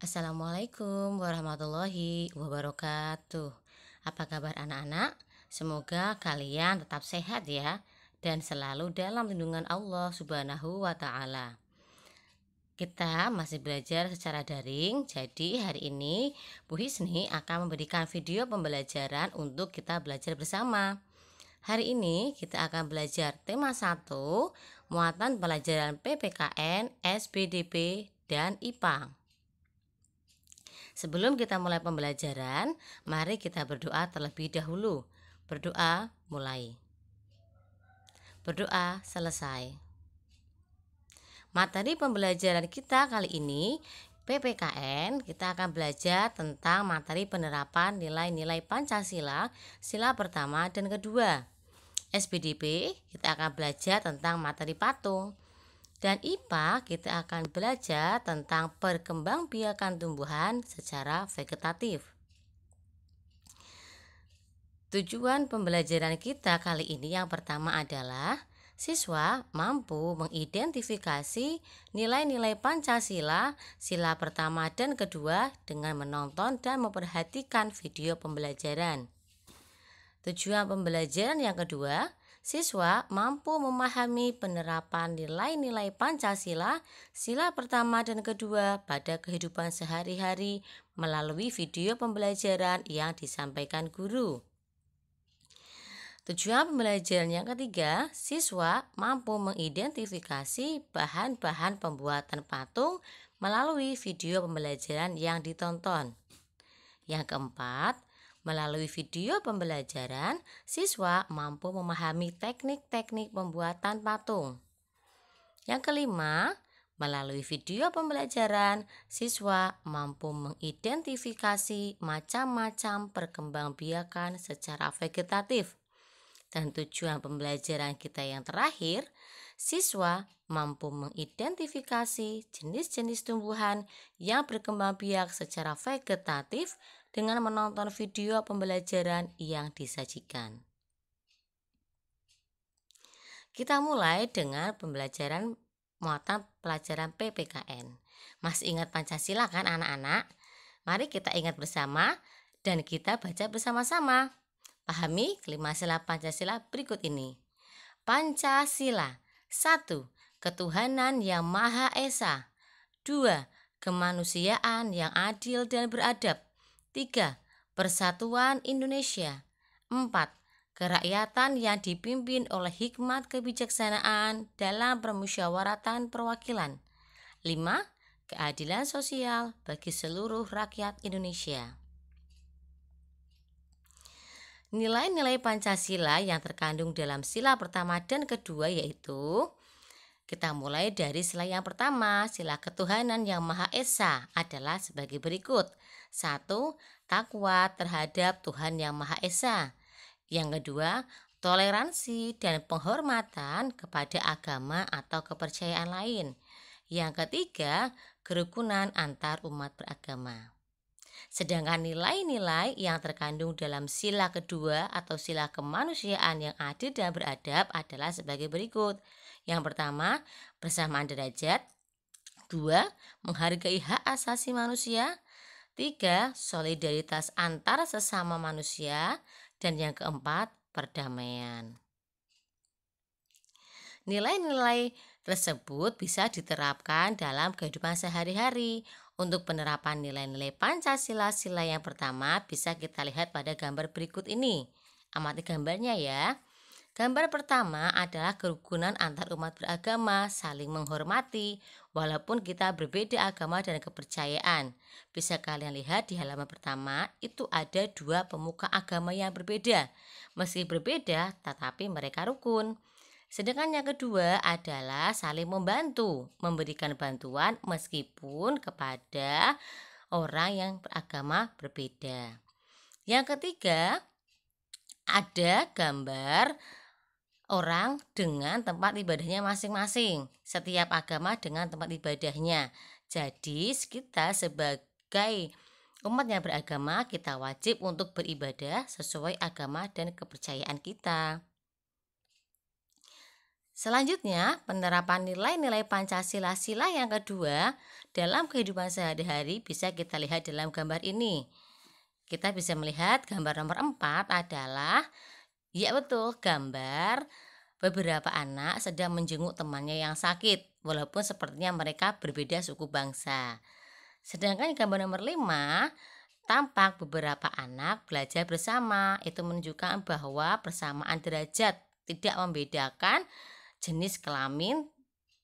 Assalamualaikum warahmatullahi wabarakatuh. Apa kabar anak-anak? Semoga kalian tetap sehat ya dan selalu dalam lindungan Allah Subhanahu wa taala. Kita masih belajar secara daring, jadi hari ini Bu Hisni akan memberikan video pembelajaran untuk kita belajar bersama. Hari ini kita akan belajar tema 1, muatan pelajaran PPKN, SPDP, dan IPA. Sebelum kita mulai pembelajaran, mari kita berdoa terlebih dahulu. Berdoa mulai. Berdoa selesai. Materi pembelajaran kita kali ini PPKN, kita akan belajar tentang materi penerapan nilai-nilai Pancasila, sila pertama dan kedua. SPDP, kita akan belajar tentang materi patung. Dan IPA, kita akan belajar tentang perkembangbiakan tumbuhan secara vegetatif. Tujuan pembelajaran kita kali ini yang pertama adalah siswa mampu mengidentifikasi nilai-nilai Pancasila, sila pertama dan kedua dengan menonton dan memperhatikan video pembelajaran. Tujuan pembelajaran yang kedua, siswa mampu memahami penerapan nilai-nilai Pancasila, sila pertama dan kedua pada kehidupan sehari-hari melalui video pembelajaran yang disampaikan guru. Tujuan pembelajaran yang ketiga, siswa mampu mengidentifikasi bahan-bahan pembuatan patung melalui video pembelajaran yang ditonton. Yang keempat, melalui video pembelajaran, siswa mampu memahami teknik-teknik pembuatan patung. Yang kelima, melalui video pembelajaran, siswa mampu mengidentifikasi macam-macam perkembangbiakan secara vegetatif. Dan tujuan pembelajaran kita yang terakhir, siswa mampu mengidentifikasi jenis-jenis tumbuhan yang berkembang biak secara vegetatif dengan menonton video pembelajaran yang disajikan. Kita mulai dengan pembelajaran muatan pelajaran PPKN. Masih ingat Pancasila kan anak-anak? Mari kita ingat bersama dan kita baca bersama-sama. Pahami kelima sila Pancasila berikut ini. Pancasila. 1. Ketuhanan yang Maha Esa. 2. Kemanusiaan yang adil dan beradab. 3. Persatuan Indonesia. 4. Kerakyatan yang dipimpin oleh hikmat kebijaksanaan dalam permusyawaratan perwakilan. 5. Keadilan sosial bagi seluruh rakyat Indonesia. Nilai-nilai Pancasila yang terkandung dalam sila pertama dan kedua yaitu, kita mulai dari sila yang pertama, sila ketuhanan yang Maha Esa adalah sebagai berikut. 1. Takwa terhadap Tuhan yang Maha Esa. Yang kedua, toleransi dan penghormatan kepada agama atau kepercayaan lain. Yang ketiga, kerukunan antar umat beragama. Sedangkan nilai-nilai yang terkandung dalam sila kedua atau sila kemanusiaan yang adil dan beradab adalah sebagai berikut. Yang pertama, persamaan derajat. 2. Menghargai hak asasi manusia. 3. Solidaritas antar sesama manusia. Dan yang keempat, perdamaian. Nilai-nilai tersebut bisa diterapkan dalam kehidupan sehari-hari. Untuk penerapan nilai-nilai Pancasila sila yang pertama bisa kita lihat pada gambar berikut ini. Amati gambarnya ya. Gambar pertama adalah kerukunan antar umat beragama, saling menghormati, walaupun kita berbeda agama dan kepercayaan. Bisa kalian lihat di halaman pertama, itu ada dua pemuka agama yang berbeda. Meski berbeda, tetapi mereka rukun. Sedangkan yang kedua adalah saling membantu, memberikan bantuan meskipun kepada orang yang beragama berbeda. Yang ketiga, ada gambar orang dengan tempat ibadahnya masing-masing. Setiap agama dengan tempat ibadahnya. Jadi kita sebagai umat yang beragama, kita wajib untuk beribadah sesuai agama dan kepercayaan kita. Selanjutnya, penerapan nilai-nilai Pancasila sila yang kedua dalam kehidupan sehari-hari bisa kita lihat dalam gambar ini. Kita bisa melihat gambar nomor 4 adalah, ya betul, gambar beberapa anak sedang menjenguk temannya yang sakit, walaupun sepertinya mereka berbeda suku bangsa. Sedangkan gambar nomor 5 tampak beberapa anak belajar bersama. Itu menunjukkan bahwa persamaan derajat tidak membedakan jenis kelamin,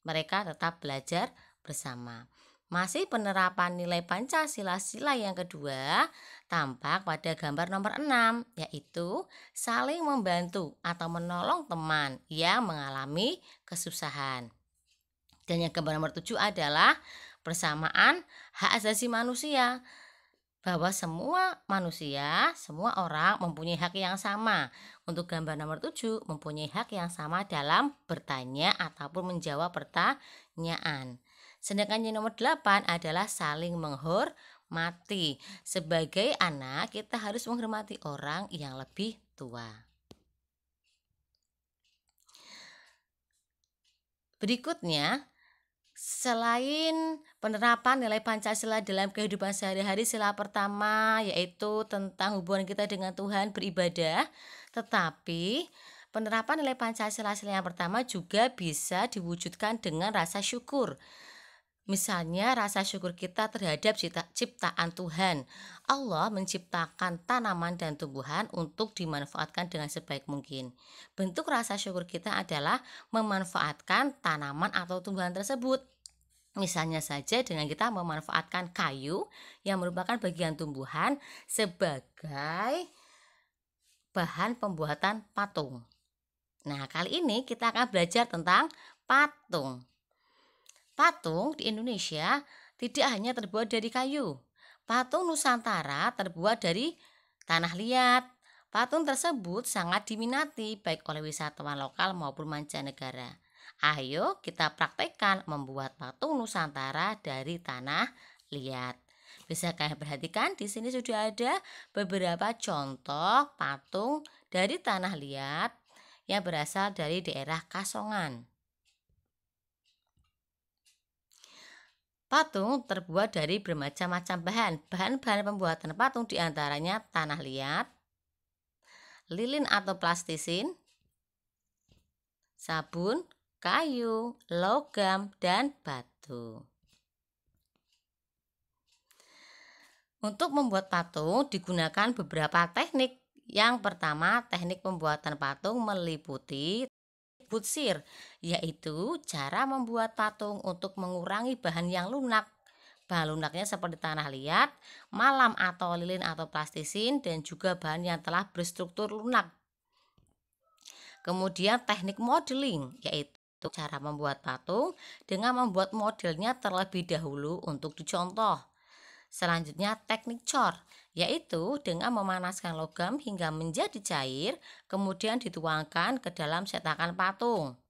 mereka tetap belajar bersama. Masih penerapan nilai Pancasila sila yang kedua tampak pada gambar nomor 6, yaitu saling membantu atau menolong teman yang mengalami kesusahan. Dan yang gambar nomor 7 adalah persamaan hak asasi manusia, bahwa semua manusia, semua orang mempunyai hak yang sama. Untuk gambar nomor 7 mempunyai hak yang sama dalam bertanya ataupun menjawab pertanyaan. Sedangkan yang nomor 8 adalah saling menghormati. Sebagai anak, kita harus menghormati orang yang lebih tua. Berikutnya, selain penerapan nilai Pancasila dalam kehidupan sehari-hari, sila pertama yaitu tentang hubungan kita dengan Tuhan, beribadah, tetapi penerapan nilai Pancasila sila yang pertama juga bisa diwujudkan dengan rasa syukur. Misalnya rasa syukur kita terhadap ciptaan Tuhan. Allah menciptakan tanaman dan tumbuhan untuk dimanfaatkan dengan sebaik mungkin. Bentuk rasa syukur kita adalah memanfaatkan tanaman atau tumbuhan tersebut. Misalnya saja dengan kita memanfaatkan kayu yang merupakan bagian tumbuhan sebagai bahan pembuatan patung. Nah, kali ini kita akan belajar tentang patung. Patung di Indonesia tidak hanya terbuat dari kayu. Patung Nusantara terbuat dari tanah liat. Patung tersebut sangat diminati baik oleh wisatawan lokal maupun mancanegara. Ayo kita praktekkan membuat patung Nusantara dari tanah liat. Bisa kalian perhatikan di sini sudah ada beberapa contoh patung dari tanah liat yang berasal dari daerah Kasongan. Patung terbuat dari bermacam-macam bahan. Bahan-bahan pembuatan patung diantaranya tanah liat, lilin atau plastisin, sabun, kayu, logam, dan batu. Untuk membuat patung digunakan beberapa teknik. Yang pertama, teknik pembuatan patung meliputi butsir, yaitu cara membuat patung untuk mengurangi bahan yang lunak. Bahan lunaknya seperti tanah liat, malam atau lilin atau plastisin, dan juga bahan yang telah berstruktur lunak. Kemudian teknik modeling, yaitu cara membuat patung dengan membuat modelnya terlebih dahulu untuk dicontoh. Selanjutnya teknik cor, yaitu dengan memanaskan logam hingga menjadi cair, kemudian dituangkan ke dalam cetakan patung.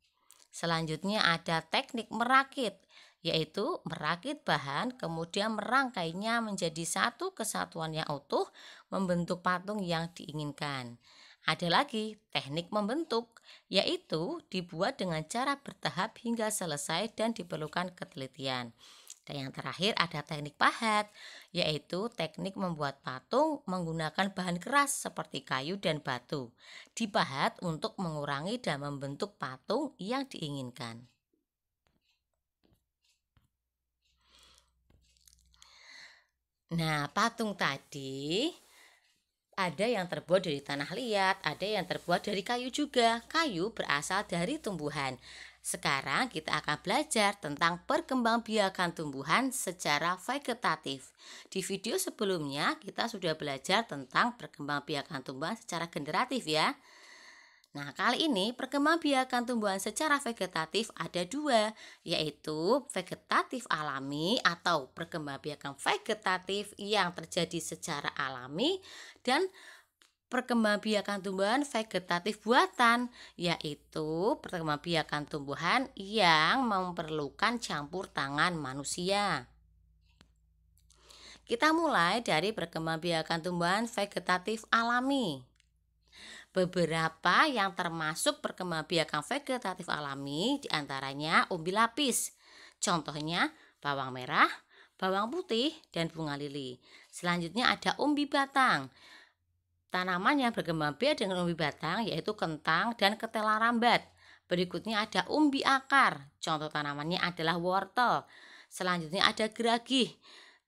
Selanjutnya ada teknik merakit, yaitu merakit bahan kemudian merangkainya menjadi satu kesatuan yang utuh membentuk patung yang diinginkan. Ada lagi teknik membentuk, yaitu dibuat dengan cara bertahap hingga selesai dan diperlukan ketelitian. Dan yang terakhir ada teknik pahat, yaitu teknik membuat patung menggunakan bahan keras seperti kayu dan batu. Dipahat untuk mengurangi dan membentuk patung yang diinginkan. Nah, patung tadi ada yang terbuat dari tanah liat, ada yang terbuat dari kayu juga. Kayu berasal dari tumbuhan. Sekarang kita akan belajar tentang perkembangbiakan tumbuhan secara vegetatif. Di video sebelumnya kita sudah belajar tentang perkembangbiakan tumbuhan secara generatif ya. Nah, kali ini perkembangbiakan tumbuhan secara vegetatif ada dua, yaitu vegetatif alami atau perkembangbiakan vegetatif yang terjadi secara alami dan perkembangbiakan tumbuhan vegetatif buatan, yaitu perkembangbiakan tumbuhan yang memerlukan campur tangan manusia. Kita mulai dari perkembangbiakan tumbuhan vegetatif alami. Beberapa yang termasuk perkembangbiakan vegetatif alami diantaranya umbi lapis. Contohnya bawang merah, bawang putih, dan bunga lili. Selanjutnya ada umbi batang. Tanaman yang berkembang biak dengan umbi batang yaitu kentang dan ketela rambat. Berikutnya ada umbi akar. Contoh tanamannya adalah wortel. Selanjutnya ada geragih.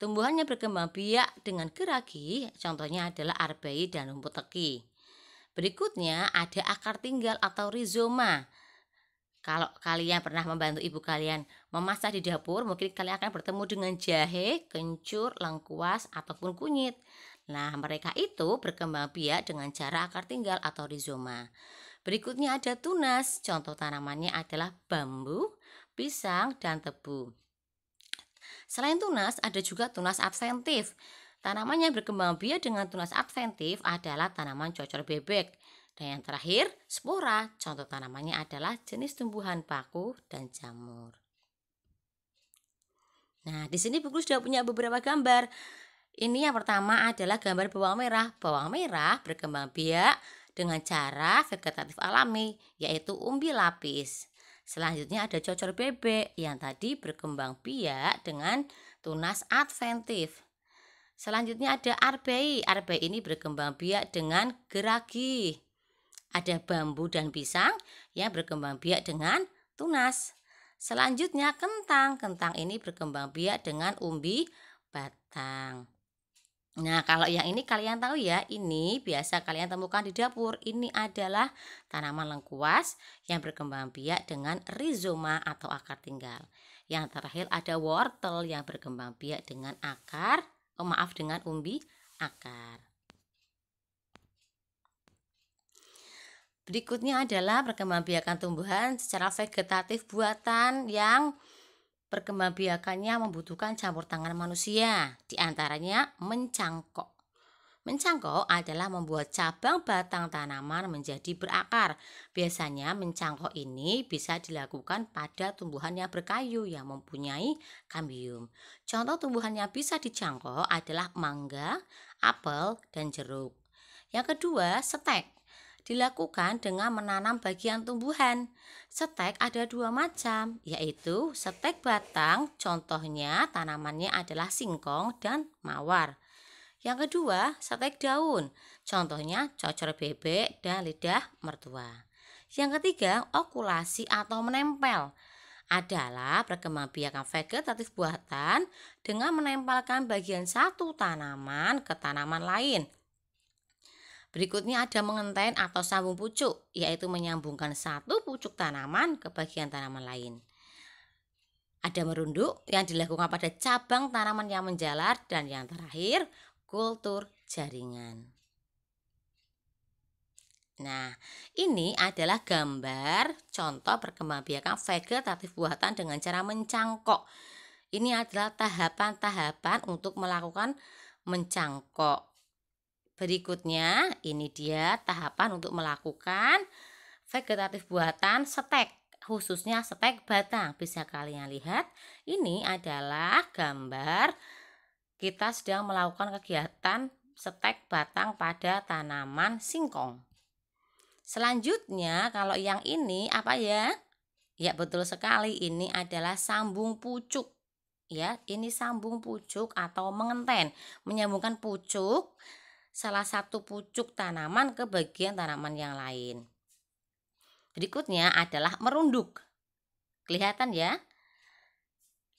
Tumbuhannya berkembang biak dengan geragih, contohnya adalah arbei dan rumput teki. Berikutnya ada akar tinggal atau rizoma. Kalau kalian pernah membantu ibu kalian memasak di dapur, mungkin kalian akan bertemu dengan jahe, kencur, lengkuas, ataupun kunyit. Nah, mereka itu berkembang biak dengan cara akar tinggal atau rizoma. Berikutnya ada tunas. Contoh tanamannya adalah bambu, pisang, dan tebu. Selain tunas, ada juga tunas adventif. Tanaman yang berkembang biak dengan tunas adventif adalah tanaman cocor bebek. Dan yang terakhir, spora. Contoh tanamannya adalah jenis tumbuhan paku dan jamur. Nah, di sini buku sudah punya beberapa gambar. Ini yang pertama adalah gambar bawang merah. Bawang merah berkembang biak dengan cara vegetatif alami, yaitu umbi lapis. Selanjutnya ada cocor bebek yang tadi berkembang biak dengan tunas adventif. Selanjutnya ada arbei. Arbei ini berkembang biak dengan geragi. Ada bambu dan pisang yang berkembang biak dengan tunas. Selanjutnya kentang. Kentang ini berkembang biak dengan umbi batang. Nah, kalau yang ini kalian tahu ya, ini biasa kalian temukan di dapur. Ini adalah tanaman lengkuas yang berkembang biak dengan rizoma atau akar tinggal. Yang terakhir ada wortel yang berkembang biak dengan dengan umbi akar. Berikutnya adalah perkembangbiakan tumbuhan secara vegetatif buatan yang perkembangbiakannya membutuhkan campur tangan manusia, diantaranya mencangkok. Mencangkok adalah membuat cabang batang tanaman menjadi berakar. Biasanya mencangkok ini bisa dilakukan pada tumbuhan yang berkayu yang mempunyai kambium. Contoh tumbuhan yang bisa dicangkok adalah mangga, apel, dan jeruk. Yang kedua, setek. Dilakukan dengan menanam bagian tumbuhan. Setek ada dua macam, yaitu setek batang, contohnya tanamannya adalah singkong dan mawar. Yang kedua, setek daun, contohnya cocor bebek dan lidah mertua. Yang ketiga, okulasi atau menempel adalah perkembangbiakan vegetatif buatan dengan menempelkan bagian satu tanaman ke tanaman lain. Berikutnya ada mengenten atau sambung pucuk, yaitu menyambungkan satu pucuk tanaman ke bagian tanaman lain. Ada merunduk yang dilakukan pada cabang tanaman yang menjalar, dan yang terakhir kultur jaringan. Nah, ini adalah gambar contoh perkembangbiakan vegetatif buatan dengan cara mencangkok. Ini adalah tahapan-tahapan untuk melakukan mencangkok. Berikutnya, ini dia tahapan untuk melakukan vegetatif buatan setek, khususnya setek batang. Bisa kalian lihat, ini adalah gambar kita sedang melakukan kegiatan setek batang pada tanaman singkong. Selanjutnya, kalau yang ini apa ya? Ya, betul sekali, ini adalah sambung pucuk. Ya, ini sambung pucuk atau mengenten, menyambungkan pucuk salah satu pucuk tanaman ke bagian tanaman yang lain. Berikutnya adalah merunduk. Kelihatan ya?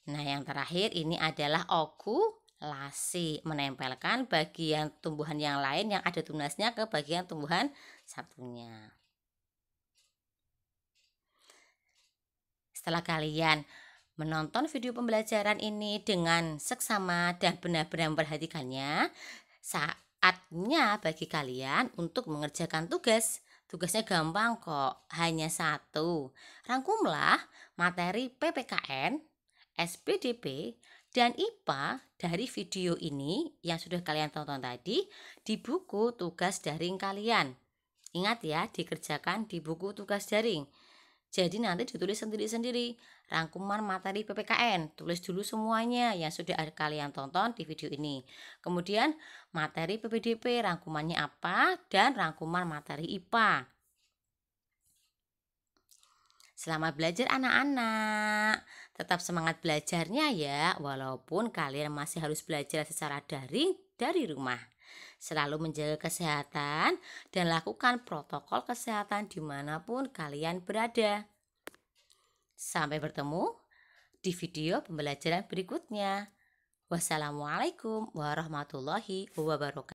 Nah, yang terakhir ini adalah okulasi, menempelkan bagian tumbuhan yang lain yang ada tunasnya ke bagian tumbuhan satunya. Setelah kalian menonton video pembelajaran ini dengan seksama dan benar-benar memperhatikannya, saatnya bagi kalian untuk mengerjakan tugas. Tugasnya gampang kok, hanya satu. Rangkumlah materi PPKN, SPDP, dan IPA dari video ini yang sudah kalian tonton tadi di buku tugas daring kalian. Ingat ya, dikerjakan di buku tugas daring. Jadi nanti ditulis sendiri-sendiri. Rangkuman materi PPKN, tulis dulu semuanya yang sudah kalian tonton di video ini. Kemudian materi PPDP, rangkumannya apa, dan rangkuman materi IPA. Selamat belajar anak-anak. Tetap semangat belajarnya ya, walaupun kalian masih harus belajar secara daring dari rumah. Selalu menjaga kesehatan dan lakukan protokol kesehatan dimanapun kalian berada. Sampai bertemu di video pembelajaran berikutnya. Wassalamualaikum warahmatullahi wabarakatuh.